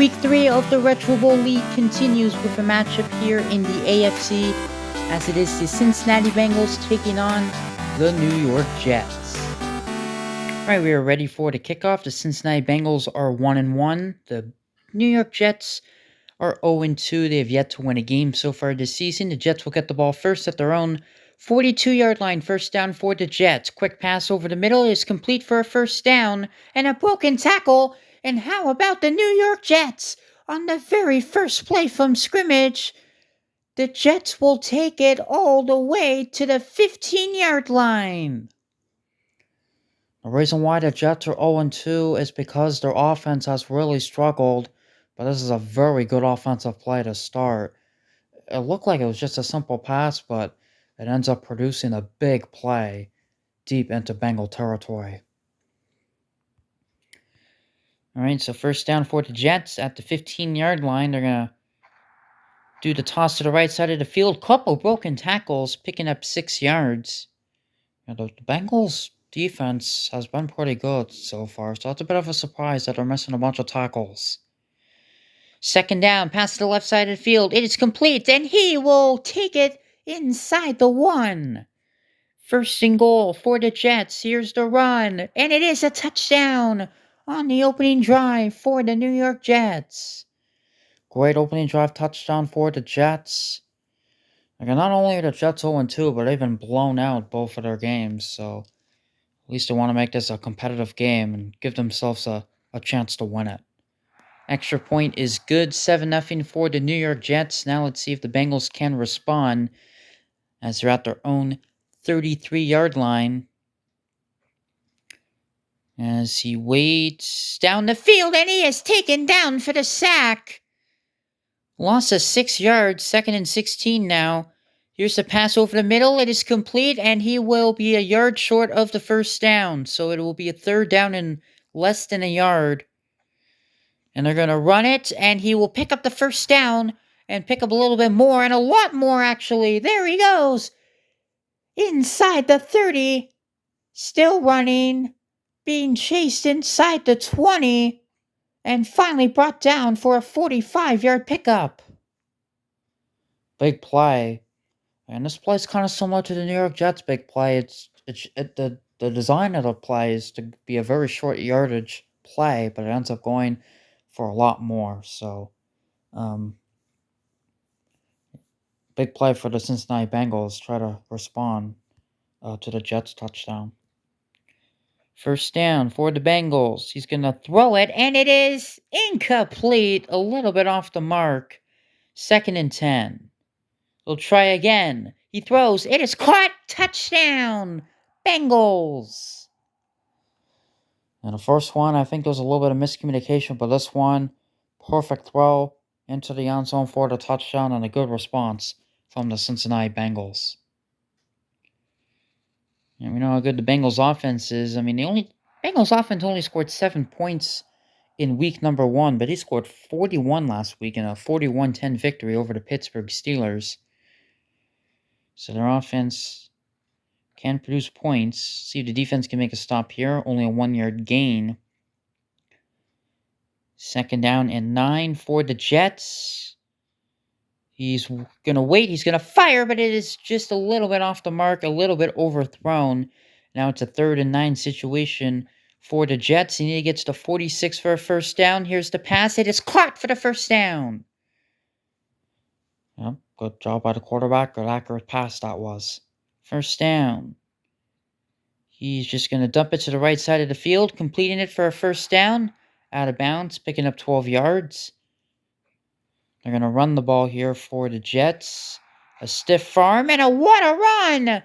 Week 3 of the Retro Bowl League continues with a matchup here in the AFC, as it is the Cincinnati Bengals taking on the New York Jets. Alright, we are ready for the kickoff. The Cincinnati Bengals are 1-1. The New York Jets are 0-2. They have yet to win a game so far this season. The Jets will get the ball first at their own 42-yard line. First down for the Jets. Quick pass over the middle is complete for a first down and a broken tackle. And how about the New York Jets? On the very first play from scrimmage, the Jets will take it all the way to the 15-yard line. The reason why the Jets are 0-2 is because their offense has really struggled, but this is a very good offensive play to start. It looked like it was just a simple pass, but it ends up producing a big play deep into Bengal territory. Alright, so first down for the Jets at the 15-yard line. They're going to do the toss to the right side of the field. Couple broken tackles, picking up 6 yards. The Bengals defense has been pretty good so far, so it's a bit of a surprise that they're missing a bunch of tackles. Second down, pass to the left side of the field. It is complete, and he will take it inside the 1. First and goal for the Jets. Here's the run, and it is a touchdown on the opening drive for the New York Jets. Great opening drive touchdown for the Jets. Not only are the Jets 0-2, but they've been blown out both of their games, so at least they want to make this a competitive game and give themselves a chance to win it. Extra point is good, 7-0 for the New York Jets. Now let's see if the Bengals can respond as they're at their own 33-yard line. As he waits down the field, and he is taken down for the sack. Loss of 6 yards, 2nd and 16 now. Here's the pass over the middle. It is complete, and he will be a yard short of the first down. So it will be a third down and less than a yard. And they're going to run it, and he will pick up the first down and pick up a little bit more, and a lot more, actually. There he goes. Inside the 30. Still running. Being chased inside the 20. And finally brought down for a 45-yard pickup. Big play. And this play is kind of similar to the New York Jets' big play. The design of the play is to be a very short yardage play, but it ends up going for a lot more. So, big play for the Cincinnati Bengals. Try to respond to the Jets' touchdown. First down for the Bengals. He's going to throw it, and it is incomplete. A little bit off the mark. 2nd and 10. He'll try again. He throws. It is caught. Touchdown. Bengals. And the first one, I think there was a little bit of miscommunication, but this one, perfect throw into the end zone for the touchdown and a good response from the Cincinnati Bengals. And we know how good the Bengals offense is. Bengals offense only scored 7 points in week number 1, but he scored 41 last week in a 41-10 victory over the Pittsburgh Steelers. So their offense can produce points. See if the defense can make a stop here. Only a 1-yard gain. Second down and 9 for the Jets. He's going to wait. He's going to fire, but it is just a little bit off the mark, a little bit overthrown. Now it's a 3rd and 9 situation for the Jets. He gets to 46 for a first down. Here's the pass. It is caught for the first down. Yep, good job by the quarterback. Good accurate pass that was. First down. He's just going to dump it to the right side of the field, completing it for a first down. Out of bounds, picking up 12 yards. They're going to run the ball here for the Jets. A stiff arm and a what a run!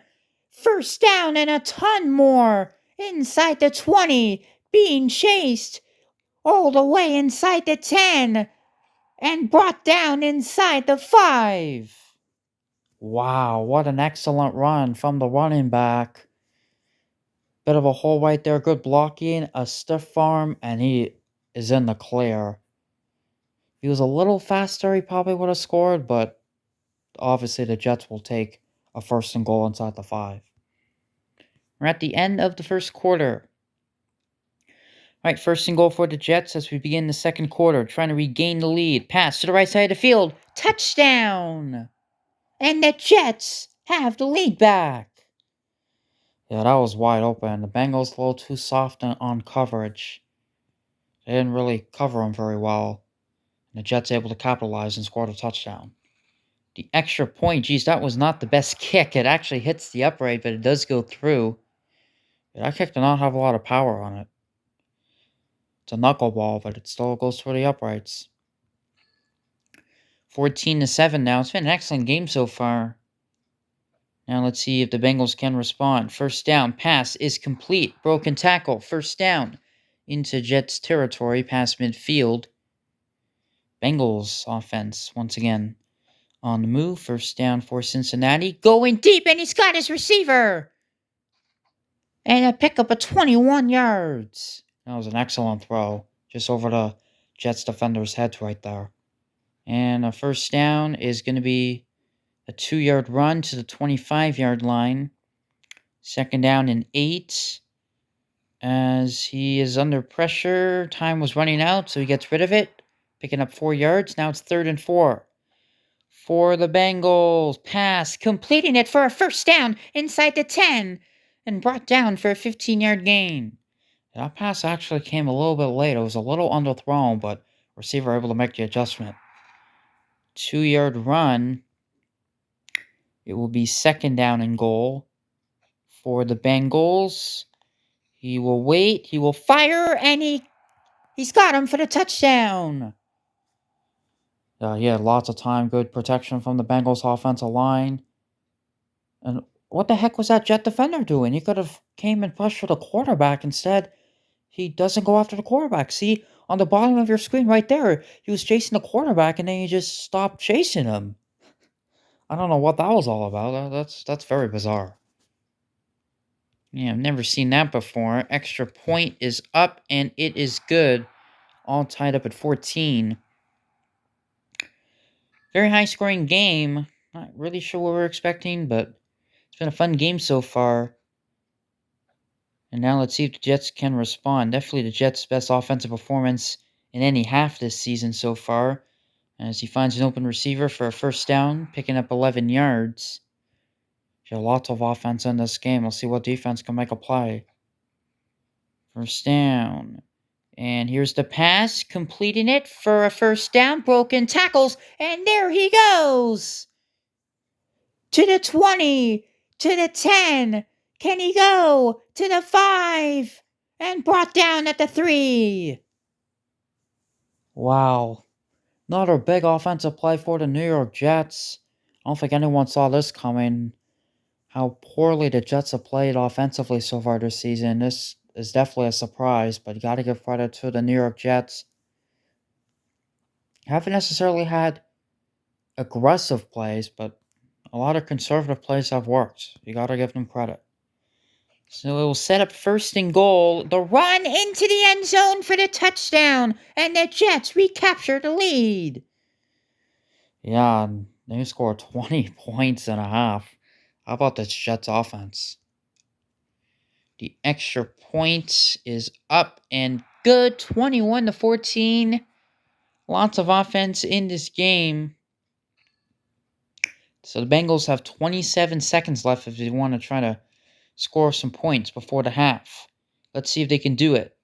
First down and a ton more. Inside the 20. Being chased all the way inside the 10. And brought down inside the 5. Wow, what an excellent run from the running back. Bit of a hole right there. Good blocking. A stiff arm. And he is in the clear. If he was a little faster, he probably would have scored. But obviously the Jets will take a first and goal inside the 5. We're at the end of the first quarter. All right, first and goal for the Jets as we begin the second quarter, trying to regain the lead. Pass to the right side of the field. Touchdown! And the Jets have the lead back. Yeah, that was wide open. The Bengals a little too soft on coverage. They didn't really cover him very well. And the Jets able to capitalize and score a touchdown. The extra point, geez, that was not the best kick. It actually hits the upright, but it does go through. That kick did not have a lot of power on it. It's a knuckleball, but it still goes for the uprights. 14-7 now. It's been an excellent game so far. Now let's see if the Bengals can respond. First down, pass is complete. Broken tackle, first down. Into Jets territory, past midfield. Bengals offense, once again, on the move. First down for Cincinnati. Going deep, and he's got his receiver. And a pickup of 21 yards. That was an excellent throw. Just over the Jets defender's head right there. And a first down is going to be a 2-yard run to the 25-yard line. Second down and 8. As he is under pressure. Time was running out, so he gets rid of it. Picking up 4 yards. Now it's 3rd and 4. For the Bengals. Pass. Completing it for a first down inside the 10. And brought down for a 15-yard gain. That pass actually came a little bit late. It was a little underthrown, but receiver able to make the adjustment. 2-yard run. It will be second down and goal for the Bengals. He will wait. He will fire, and he's got him for the touchdown. He had lots of time. Good protection from the Bengals offensive line. And what the heck was that Jet defender doing? He could have came and pressured the quarterback. Instead, he doesn't go after the quarterback. See, on the bottom of your screen right there, he was chasing the quarterback, and then he just stopped chasing him. I don't know what that was all about. That's very bizarre. Yeah, I've never seen that before. Extra point is up, and it is good. All tied up at 14. Very high-scoring game. Not really sure what we're expecting, but it's been a fun game so far. And now let's see if the Jets can respond. Definitely the Jets' best offensive performance in any half this season so far. As he finds an open receiver for a first down, picking up 11 yards. There's lots of offense in this game. We'll see what defense can make a play. First down. And here's the pass, completing it for a first down. Broken tackles, and there he goes. To the 20, to the 10. Can he go to the 5? And brought down at the 3. Wow. Another big offensive play for the New York Jets. I don't think anyone saw this coming. How poorly the Jets have played offensively so far this season. This is definitely a surprise, but you got to give credit to the New York Jets. Haven't necessarily had aggressive plays, but a lot of conservative plays have worked. You got to give them credit. So it will set up first and goal. The run into the end zone for the touchdown, and the Jets recapture the lead. Yeah, they scored 20 points and a half. How about this Jets offense? The extra point is up and good. 21-14. Lots of offense in this game. So the Bengals have 27 seconds left if they want to try to score some points before the half. Let's see if they can do it.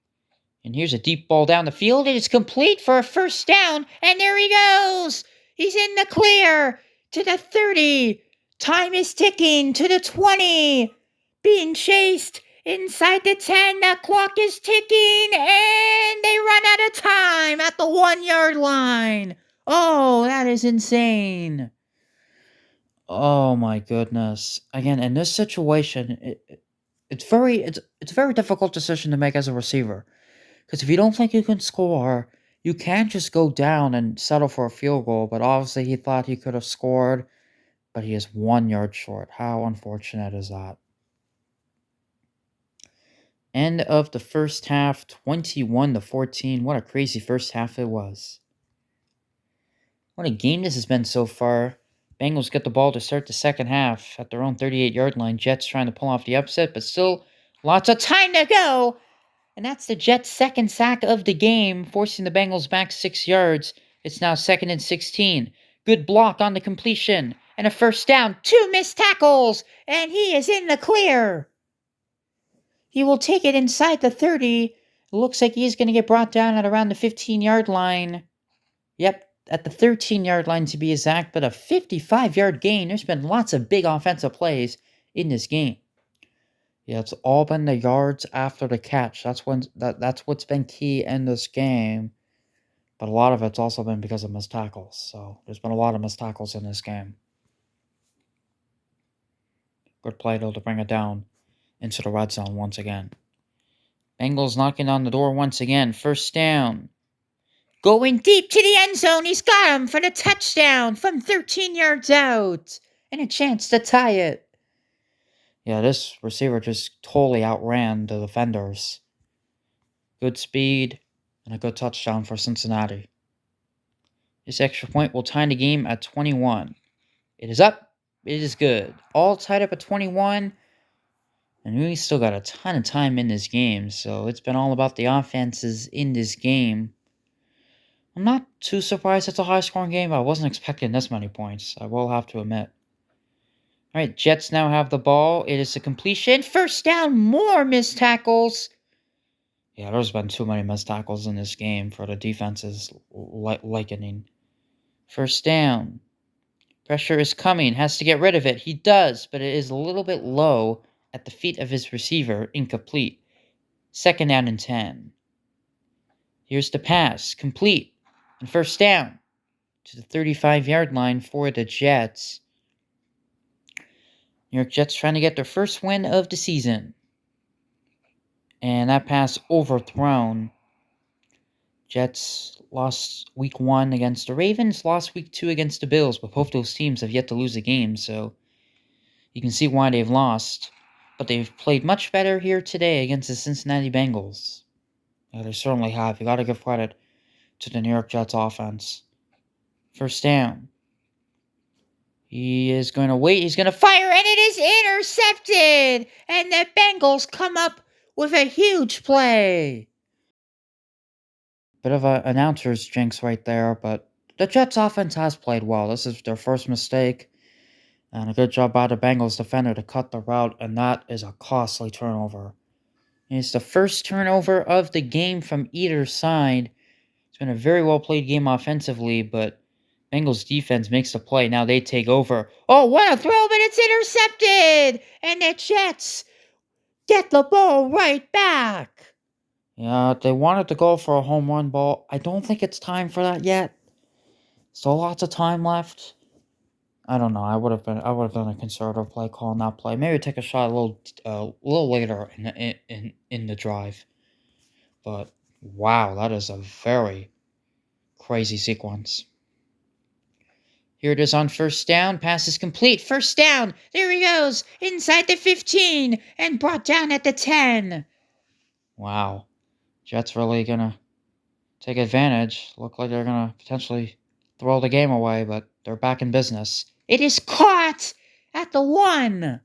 And here's a deep ball down the field. It is complete for a first down. And there he goes. He's in the clear to the 30. Time is ticking to the 20. Being chased inside the 10. The clock is ticking. And they run out of time at the 1-yard line. Oh, that is insane. Oh my goodness. Again, in this situation, it's a very difficult decision to make as a receiver. Because if you don't think you can score, you can't just go down and settle for a field goal. But obviously he thought he could have scored, but he is 1 yard short. How unfortunate is that? End of the first half, 21-14. What a crazy first half it was. What a game this has been so far. Bengals get the ball to start the second half at their own 38-yard line. Jets trying to pull off the upset, but still lots of time to go. And that's the Jets' second sack of the game, forcing the Bengals back 6 yards. It's now 2nd and 16. Good block on the completion. And a first down. 2 missed tackles. And he is in the clear. He will take it inside the 30. It looks like he's going to get brought down at around the 15-yard line. Yep, at the 13-yard line to be exact, but a 55-yard gain. There's been lots of big offensive plays in this game. Yeah, it's all been the yards after the catch. That's what's been key in this game. But a lot of it's also been because of missed tackles. So there's been a lot of missed tackles in this game. Good play though to bring it down into the red zone once again. Bengals knocking on the door once again. First down. Going deep to the end zone. He's got him for the touchdown from 13 yards out. And a chance to tie it. Yeah, this receiver just totally outran the defenders. Good speed and a good touchdown for Cincinnati. This extra point will tie the game at 21. It is up. It is good. All tied up at 21. And we still got a ton of time in this game, so it's been all about the offenses in this game. I'm not too surprised it's a high-scoring game. I wasn't expecting this many points, I will have to admit. Alright, Jets now have the ball. It is a completion. First down, more missed tackles. Yeah, there's been too many missed tackles in this game for the defense's likening. First down. Pressure is coming. Has to get rid of it. He does, but it is a little bit low at the feet of his receiver. Incomplete. 2nd down and 10. Here's the pass. Complete. And first down to the 35-yard line for the Jets. New York Jets trying to get their first win of the season. And that pass overthrown. Jets lost week 1 against the Ravens, lost week 2 against the Bills, but both those teams have yet to lose a game, so you can see why they've lost. But they've played much better here today against the Cincinnati Bengals. Yeah, they certainly have. You got to give credit to the New York Jets offense. First down. He is going to wait. He's going to fire, and it is intercepted! And the Bengals come up with a huge play. Bit of an announcer's jinx right there, but the Jets offense has played well. This is their first mistake, and a good job by the Bengals defender to cut the route, and that is a costly turnover. It's the first turnover of the game from either side. It's been a very well played game offensively, but Bengals defense makes the play. Now they take over. Oh, what a throw, but it's intercepted! And the Jets get the ball right back. Yeah, they wanted to go for a home run ball. I don't think it's time for that yet. Still lots of time left. I don't know. I would have done a conservative play call on that play. Maybe take a shot a little later in the drive. But wow, that is a very crazy sequence. Here it is on first down. Pass is complete. First down. There he goes. Inside the 15 and brought down at the 10. Wow. Jets really gonna take advantage. Look like they're gonna potentially throw the game away, but they're back in business. It is caught at the 1.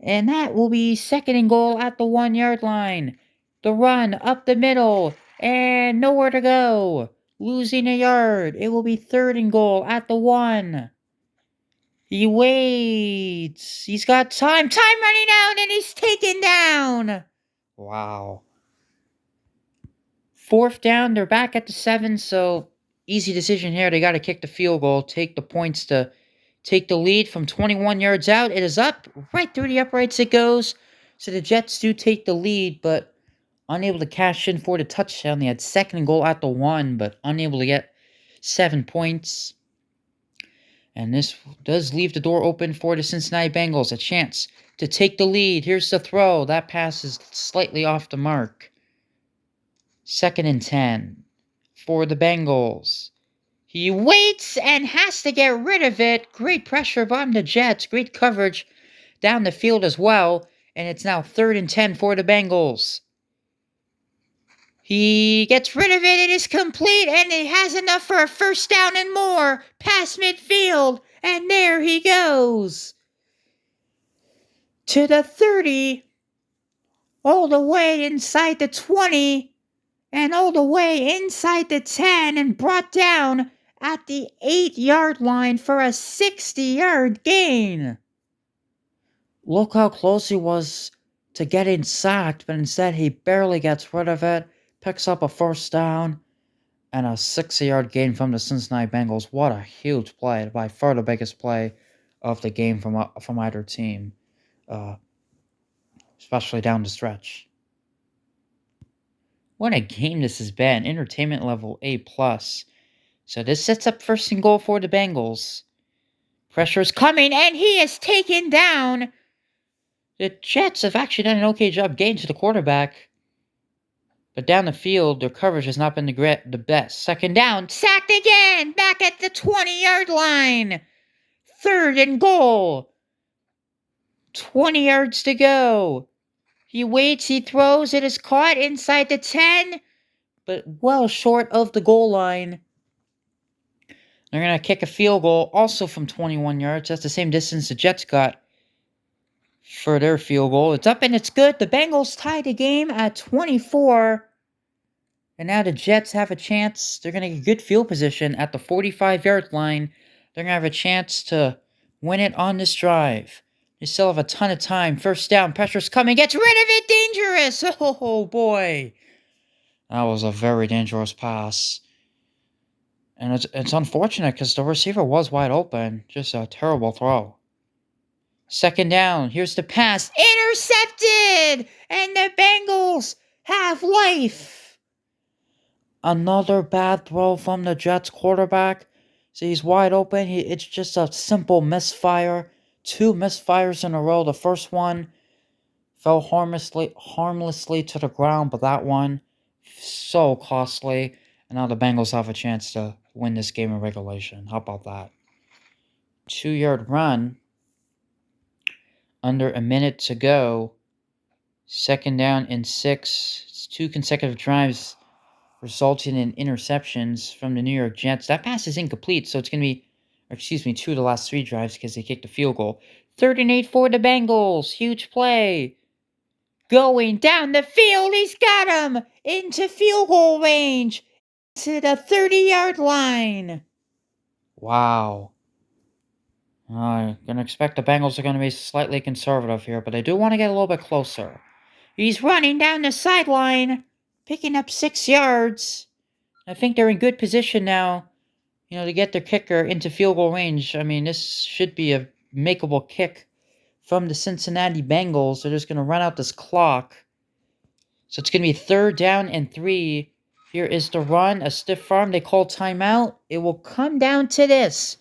And that will be 2nd and goal at the 1-yard line. The run up the middle and nowhere to go. Losing a yard. It will be 3rd and goal at the 1. He waits. He's got time. Time running out, and he's taken down. Wow. 4th down. They're back at the 7, so easy decision here. They got to kick the field goal, take the points to take the lead from 21 yards out. It is up. Right through the uprights it goes. So the Jets do take the lead, but unable to cash in for the touchdown. They had 2nd and goal at the 1, but unable to get 7 points. And this does leave the door open for the Cincinnati Bengals. A chance to take the lead. Here's the throw. That pass is slightly off the mark. 2nd and 10 for the Bengals. He waits and has to get rid of it. Great pressure by the Jets. Great coverage down the field as well. And it's now 3rd and 10 for the Bengals. He gets rid of it. It is complete, and it has enough for a first down and more. Past midfield, and there he goes. To the 30. all the way inside the 20 and all the way inside the 10 and brought down at the 8-yard line for a 60-yard gain. Look how close he was to getting sacked, but instead he barely gets rid of it, picks up a first down, and a 60-yard gain from the Cincinnati Bengals. What a huge play, by far the biggest play of the game from either team, especially down the stretch. What a game this has been. Entertainment level A+. So this sets up first and goal for the Bengals. Pressure's coming, and he is taken down. The Jets have actually done an okay job getting to the quarterback. But down the field, their coverage has not been the best. Second down, sacked again, back at the 20-yard line. Third and goal. 20 yards to go. He waits, he throws, it is caught inside the 10, but well short of the goal line. They're going to kick a field goal, also from 21 yards. That's the same distance the Jets got for their field goal. It's up and it's good. The Bengals tied the game at 24. And now the Jets have a chance. They're going to get good field position at the 45-yard line. They're going to have a chance to win it on this drive. They still have a ton of time. First down, pressure's coming. Gets rid of it. Dangerous. Oh, boy. That was a very dangerous pass. And it's unfortunate because the receiver was wide open. Just a terrible throw. Second down. Here's the pass. Intercepted! And the Bengals have life. Another bad throw from the Jets quarterback. See, he's wide open. It's just a simple misfire. 2 misfires in a row. The first one fell harmlessly to the ground, but that one, so costly. And now the Bengals have a chance to win this game in regulation. How about that? 2-yard run. Under a minute to go. Second down and 6. It's 2 consecutive drives resulting in interceptions from the New York Jets. That pass is incomplete, so it's going to be, 2 of the last 3 drives because they kicked a field goal. 3rd and 8 for the Bengals. Huge play. Going down the field. He's got him into field goal range. To the 30-yard line. Wow. I'm going to expect the Bengals are going to be slightly conservative here, but they do want to get a little bit closer. He's running down the sideline, picking up 6 yards. I think they're in good position now, to get their kicker into field goal range. I mean, this should be a makeable kick from the Cincinnati Bengals. They're just going to run out this clock. So it's going to be 3rd down and 3. Here is the run, a stiff arm. They call timeout. It will come down to this.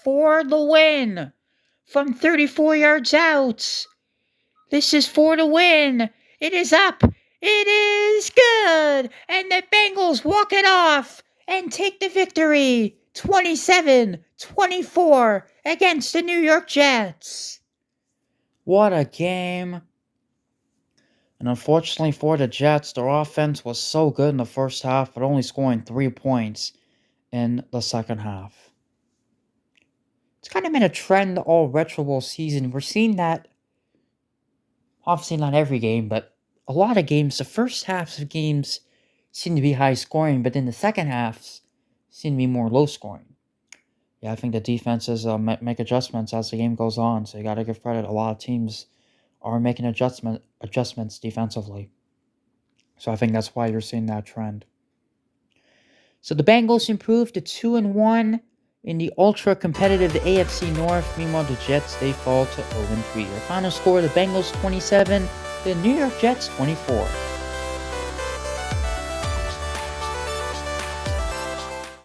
For the win. From 34 yards out. This is for the win. It is up. It is good. And the Bengals walk it off and take the victory. 27-24 against the New York Jets. What a game. And unfortunately for the Jets, their offense was so good in the first half, but only scoring 3 points in the second half. It's kind of been a trend all retro bowl season. We're seeing that, obviously not every game, but a lot of games, the first halves of games seem to be high scoring, but then the second halves seem to be more low scoring. Yeah, I think the defenses make adjustments as the game goes on, so you got to give credit. A lot of teams are making adjustments defensively. So I think that's why you're seeing that trend. So the Bengals improved to 2-1 in the ultra-competitive AFC North. Meanwhile, the Jets, they fall to 0-3. Your final score, the Bengals 27, the New York Jets 24.